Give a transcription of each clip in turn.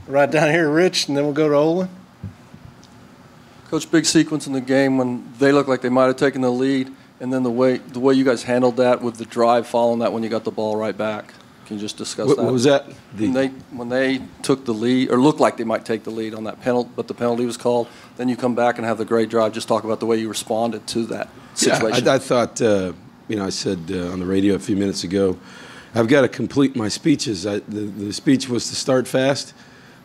Right down here, Rich, and then we'll go to Olin. Coach, big sequence in the game when they looked like they might have taken the lead, and then the way you guys handled that with the drive following that when you got the ball right back. Can you just discuss that? What was that? When they took the lead, or looked like they might take the lead on that penalty, but the penalty was called, then you come back and have the great drive. Just talk about the way you responded to that situation. Yeah, I thought, I said on the radio a few minutes ago, I've got to complete my speeches. The speech was to start fast,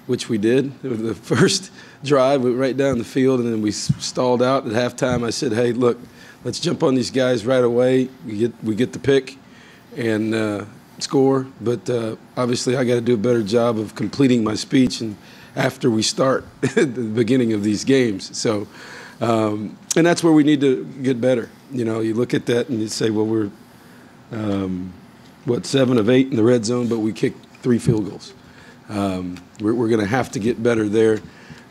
which we did. The first drive, we went right down the field, and then we stalled out at halftime. I said, hey, look, let's jump on these guys right away. We get the pick and score. But obviously I got to do a better job of completing my speech and after we start at the beginning of these games. So, and that's where we need to get better. You know, you look at that and you say, well, we're, 7 of 8 in the red zone, but we kicked 3 field goals. We're going to have to get better there.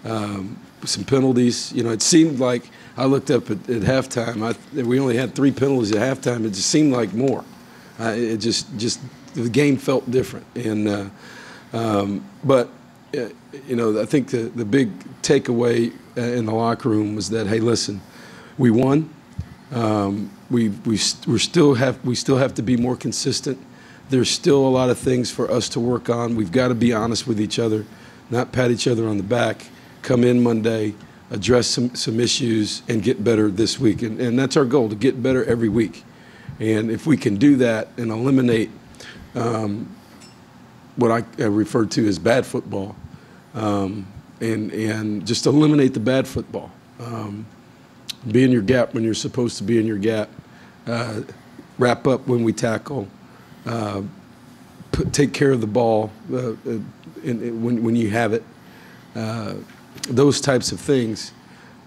Some penalties. You know, it seemed like I looked up at halftime. We only had 3 penalties at halftime. It just seemed like more. It just the game felt different. And but you know, I think the big takeaway in the locker room was that, hey, listen, we won. We still have to be more consistent. There's still a lot of things for us to work on. We've got to be honest with each other, not pat each other on the back. Come in Monday, address some issues, and get better this week. And that's our goal, to get better every week. And if we can do that and eliminate what I refer to as bad football, and just eliminate the bad football. Be in your gap when you're supposed to be in your gap. Wrap up when we tackle. Take care of the ball when you have it. Those types of things.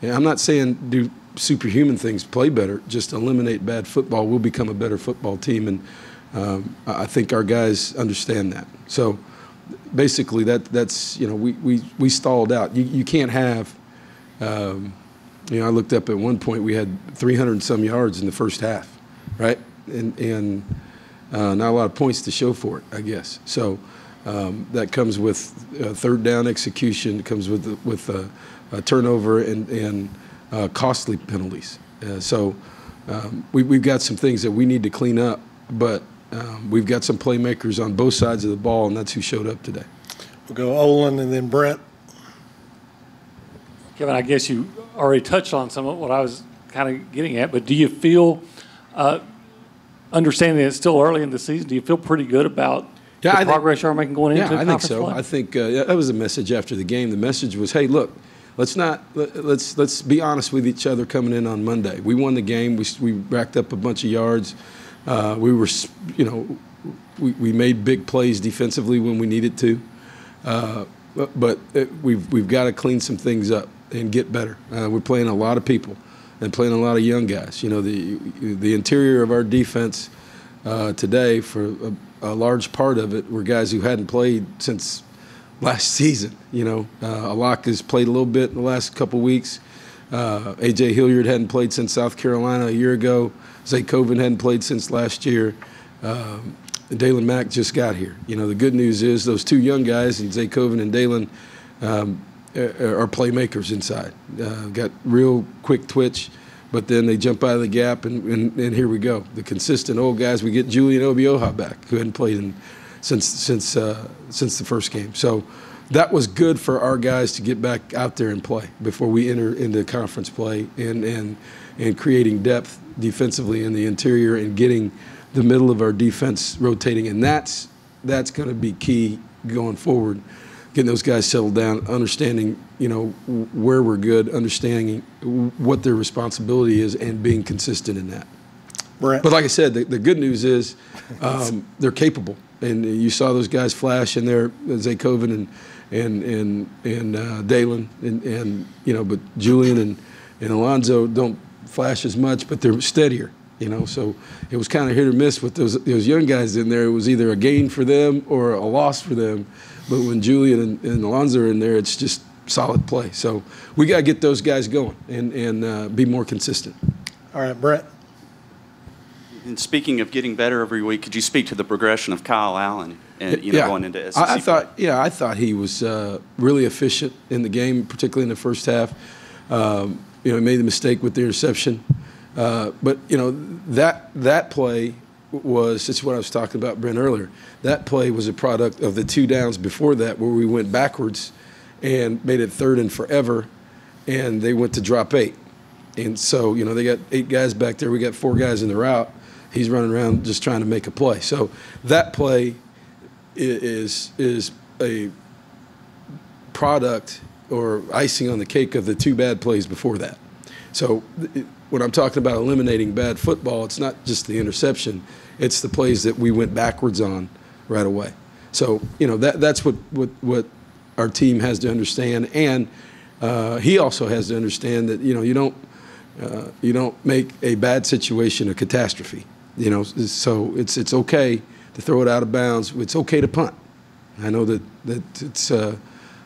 And I'm not saying do superhuman things, play better, just eliminate bad football. We'll become a better football team, and I think our guys understand that. So basically that's, you know, we stalled out. You can't have, you know, I looked up at one point, we had 300 and some yards in the first half, right? And not a lot of points to show for it, I guess. So that comes with third down execution. It comes with a turnover and costly penalties. So we've got some things that we need to clean up, but we've got some playmakers on both sides of the ball, and that's who showed up today. We'll go Olin and then Brent. Kevin, I guess you already touched on some of what I was kind of getting at, but do you feel, understanding that it's still early in the season, do you feel pretty good about the progress you are making going into conference play? Yeah, I think so. I think that was the message after the game. The message was, hey, look, let's be honest with each other coming in on Monday. We won the game. We racked up a bunch of yards. We were, you know, we made big plays defensively when we needed to. But we've got to clean some things up and get better. We're playing a lot of people and playing a lot of young guys. You know, the interior of our defense today, for a large part of it, were guys who hadn't played since last season. You know, Alak has played a little bit in the last couple weeks. A.J. Hilliard hadn't played since South Carolina a year ago. Zay Coven hadn't played since last year. Dalen Mack just got here. You know, the good news is those 2 young guys, and Zay Coven and Dalen, are playmakers inside. Got real quick twitch, but then they jump out of the gap, and here we go. The consistent old guys. We get Julian Obioha back, who hadn't played since the first game. So that was good for our guys to get back out there and play before we enter into conference play, and creating depth defensively in the interior and getting the middle of our defense rotating. And that's going to be key going forward, getting those guys settled down, understanding, you know, where we're good, understanding what their responsibility is, and being consistent in that. Brent. But like I said, the good news is they're capable. And you saw those guys flash in there, Zay Coven and Dalen, and you know, but Julian and Alonzo don't flash as much, but they're steadier, you know. So it was kind of hit or miss with those young guys in there. It was either a gain for them or a loss for them. But when Julian and Alonzo are in there, it's just solid play. So we got to get those guys going and be more consistent. All right, Brett. And speaking of getting better every week, could you speak to the progression of Kyle Allen and going into SEC? I thought he was really efficient in the game, particularly in the first half. He made the mistake with the interception, but that play was, it's what I was talking about, Brent, earlier. That play was a product of the 2 downs before that, where we went backwards and made it 3rd and forever, and they went to drop 8. And so, they got 8 guys back there. We got 4 guys in the route. He's running around just trying to make a play. So that play is a product or icing on the cake of the 2 bad plays before that. So when I'm talking about eliminating bad football, it's not just the interception. It's the plays that we went backwards on right away. So, that's what our team has to understand. And he also has to understand that, you don't make a bad situation a catastrophe. So it's okay to throw it out of bounds. It's okay to punt. I know that it's a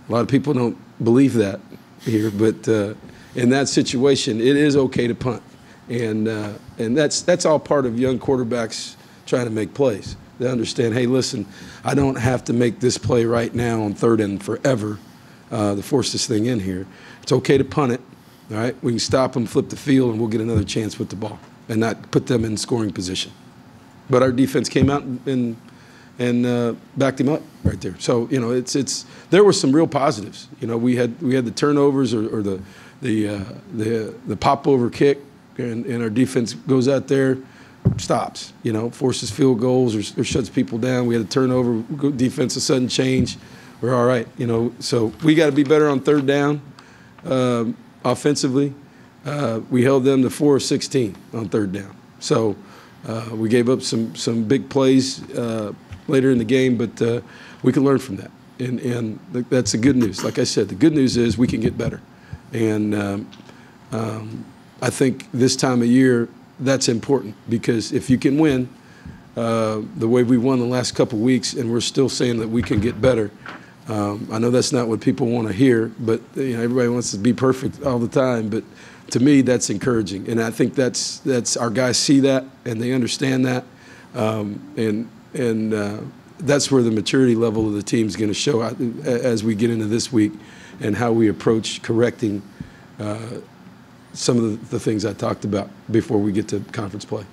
lot of people don't believe that here, but in that situation, it is okay to punt, and that's all part of young quarterbacks trying to make plays. They understand, hey, listen, I don't have to make this play right now on 3rd and forever to force this thing in here. It's okay to punt it. All right, we can stop them, flip the field, and we'll get another chance with the ball and not put them in scoring position. But our defense came out and backed him up right there. So there were some real positives. We had the turnovers or the pop over kick, and our defense goes out there, stops. Forces field goals or shuts people down. We had a turnover, defense a sudden change. We're all right. So we got to be better on 3rd down. Offensively, we held them to 4 of 16 on 3rd down. So we gave up some big plays later in the game, but we can learn from that. And that's the good news. Like I said, the good news is we can get better. And I think this time of year, that's important, because if you can win the way we won the last couple of weeks and we're still saying that we can get better, I know that's not what people want to hear, but everybody wants to be perfect all the time. But to me, that's encouraging, and I think that's our guys see that and they understand that, and that's where the maturity level of the team is going to show out as we get into this week, and how we approach correcting some of the things I talked about before we get to conference play.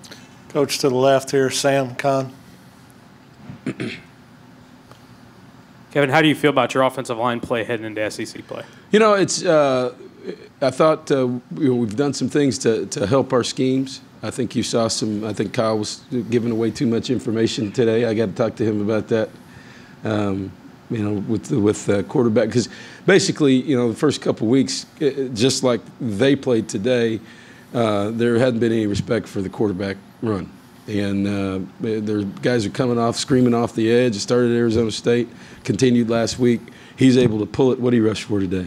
Coach to the left here, Sam Kahn. Kevin, how do you feel about your offensive line play heading into SEC play? It's. I thought we've done some things to help our schemes. I think you saw some. I think Kyle was giving away too much information today. I got to talk to him about that. With quarterback, because basically, the first couple of weeks, just like they played today, there hadn't been any respect for the quarterback run. And their guys are coming off, screaming off the edge. It started at Arizona State, continued last week. He's able to pull it. What did he rush for today?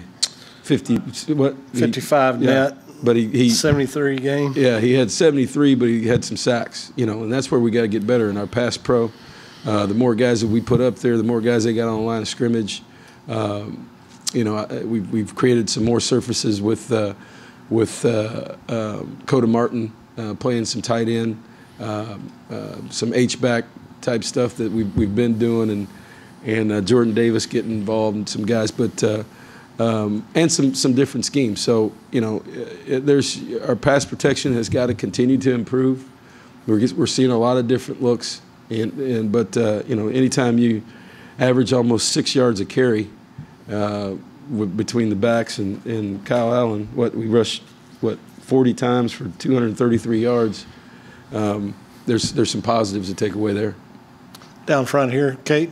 55 net. But he 73 game. Yeah, he had 73, but he had some sacks. And that's where we got to get better in our pass pro. The more guys that we put up there, the more guys they got on the line of scrimmage. We've created some more surfaces with Coda Martin playing some tight end. Some H-back type stuff that we've been doing, and Jordan Davis getting involved and some guys, but and some different schemes. So there's our pass protection has got to continue to improve. We're seeing a lot of different looks, but anytime you average almost 6 yards a carry between the backs and Kyle Allen, we rushed 40 times for 233 yards. There's some positives to take away there. Down front here, Kate.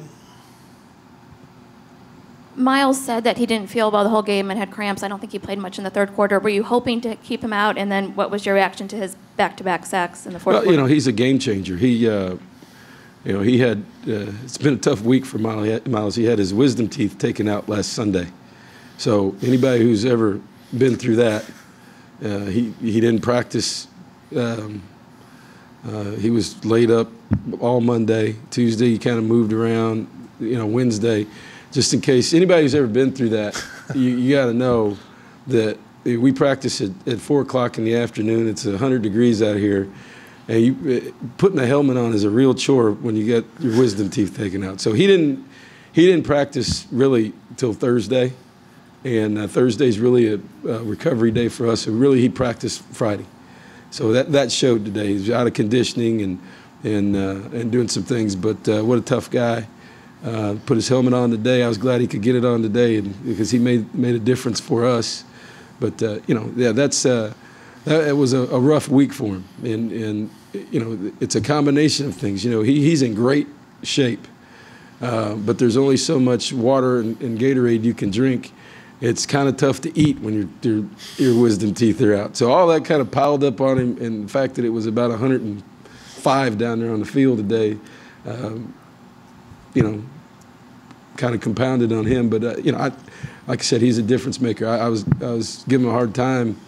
Miles said that he didn't feel well the whole game and had cramps. I don't think he played much in the 3rd quarter. Were you hoping to keep him out? And then what was your reaction to his back-to-back sacks in the 4th quarter? He's a game changer. He had it's been a tough week for Miles. He had his wisdom teeth taken out last Sunday. So anybody who's ever been through that, he didn't practice. He was laid up all Monday. Tuesday, he kind of moved around. Wednesday, just in case anybody who's ever been through that, you got to know that we practice at 4 o'clock in the afternoon. It's 100 degrees out here. And putting a helmet on is a real chore when you get your wisdom teeth taken out. So he didn't practice really till Thursday, and Thursday's really a recovery day for us. So really, he practiced Friday. So that showed today. He's out of conditioning and doing some things. But what a tough guy. Put his helmet on today. I was glad he could get it on today, because he made a difference for us. But it was a rough week for him, and it's a combination of things. He's in great shape, but there's only so much water and Gatorade you can drink. It's kind of tough to eat when your wisdom teeth are out. So all that kind of piled up on him, and the fact that it was about 105 down there on the field today, kind of compounded on him. But like I said, he's a difference maker. I was giving him a hard time.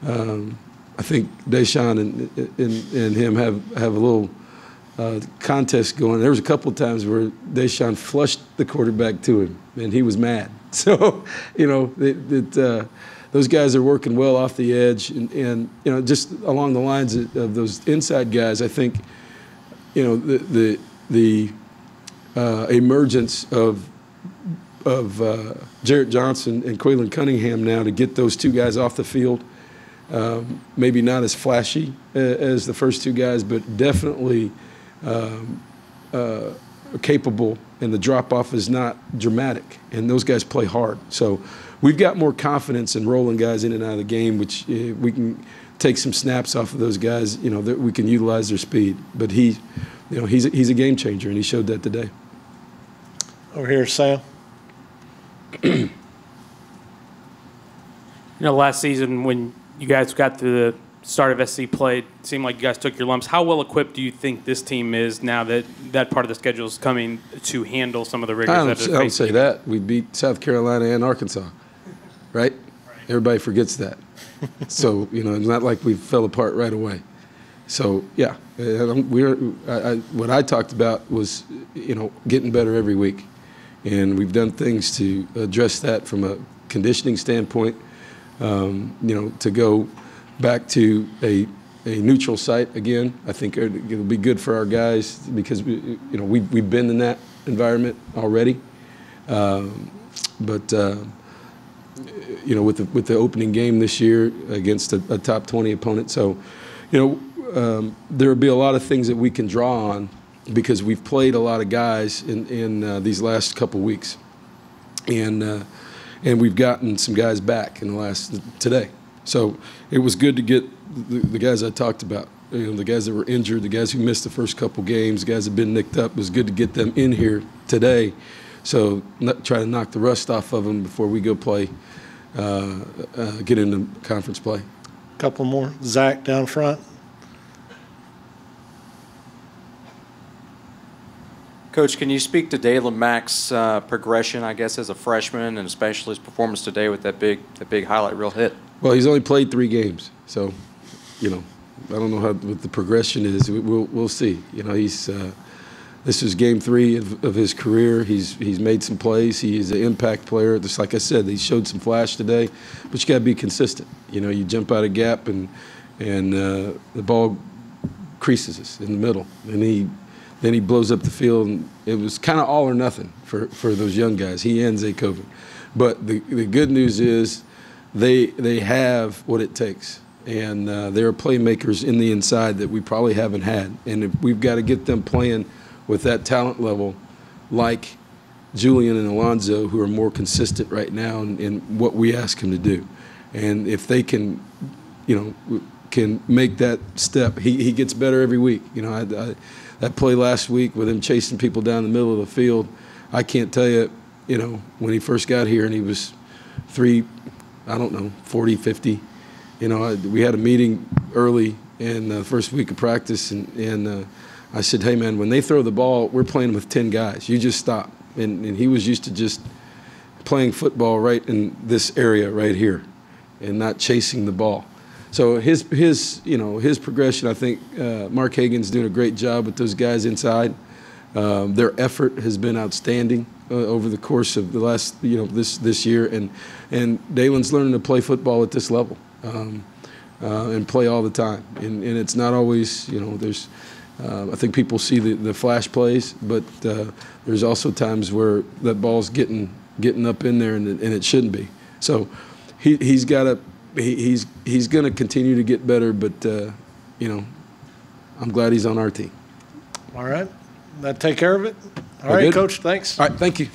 I think Deshaun and him have a little contest going. There was a couple of times where Deshaun flushed the quarterback to him, and he was mad. So those guys are working well off the edge, and just along the lines of those inside guys. I think the emergence of Jarrett Johnson and Quaylen Cunningham now to get those two guys off the field. Maybe not as flashy as the first two guys, but definitely capable, and the drop-off is not dramatic, and those guys play hard. So we've got more confidence in rolling guys in and out of the game, which we can take some snaps off of those guys, that we can utilize their speed. But he's a game changer, and he showed that today. Over here, Sam. Last season when you guys got to the start of SC play, it seemed like you guys took your lumps. How well equipped do you think this team is now that that part of the schedule is coming to handle some of the rigors? I don't say that. We beat South Carolina and Arkansas, right? Everybody forgets that. So, it's not like we fell apart right away. So, yeah, what I talked about was, getting better every week. And we've done things to address that from a conditioning standpoint, to go back to a neutral site again. I think it'll be good for our guys because we've been in that environment already. But with the opening game this year against a top 20 opponent, so there will be a lot of things that we can draw on because we've played a lot of guys in these last couple weeks, and we've gotten some guys back in today. So it was good to get the guys I talked about, the guys that were injured, the guys who missed the first couple games, the guys that have been nicked up. It was good to get them in here today. So try to knock the rust off of them before we go play, get into conference play. Couple more. Zach down front. Coach, can you speak to Dalen Mack's progression, I guess, as a freshman, and especially his performance today with that big highlight reel hit? Well, he's only played 3 games, so I don't know what the progression is. We'll see. This is game 3 of his career. He's made some plays. He is an impact player. Just like I said, he showed some flash today, but you got to be consistent. You jump out a gap and the ball creases us in the middle, and then he blows up the field, and it was kind of all or nothing for those young guys. He and Zay Coven. But the good news is they have what it takes, and there are playmakers in the inside that we probably haven't had. And if we've got to get them playing with that talent level like Julian and Alonzo, who are more consistent right now in what we ask them to do. And if they can make that step, he gets better every week. That play last week with him chasing people down the middle of the field, I can't tell you, when he first got here and he was 40, 50. We had a meeting early in the first week of practice, and I said, hey, man, when they throw the ball, we're playing with 10 guys. You just stop. And he was used to just playing football right in this area right here and not chasing the ball. So his progression, I think Mark Hagan's doing a great job with those guys inside. Their effort has been outstanding over the course of the last, this year, and Dalen's learning to play football at this level. and play all the time. And it's not always, there's I think people see the flash plays, but there's also times where that ball's getting up in there and it shouldn't be. So he's going to continue to get better, but I'm glad he's on our team. All right. That take care of it? All We're right, good? Coach, thanks. All right, thank you.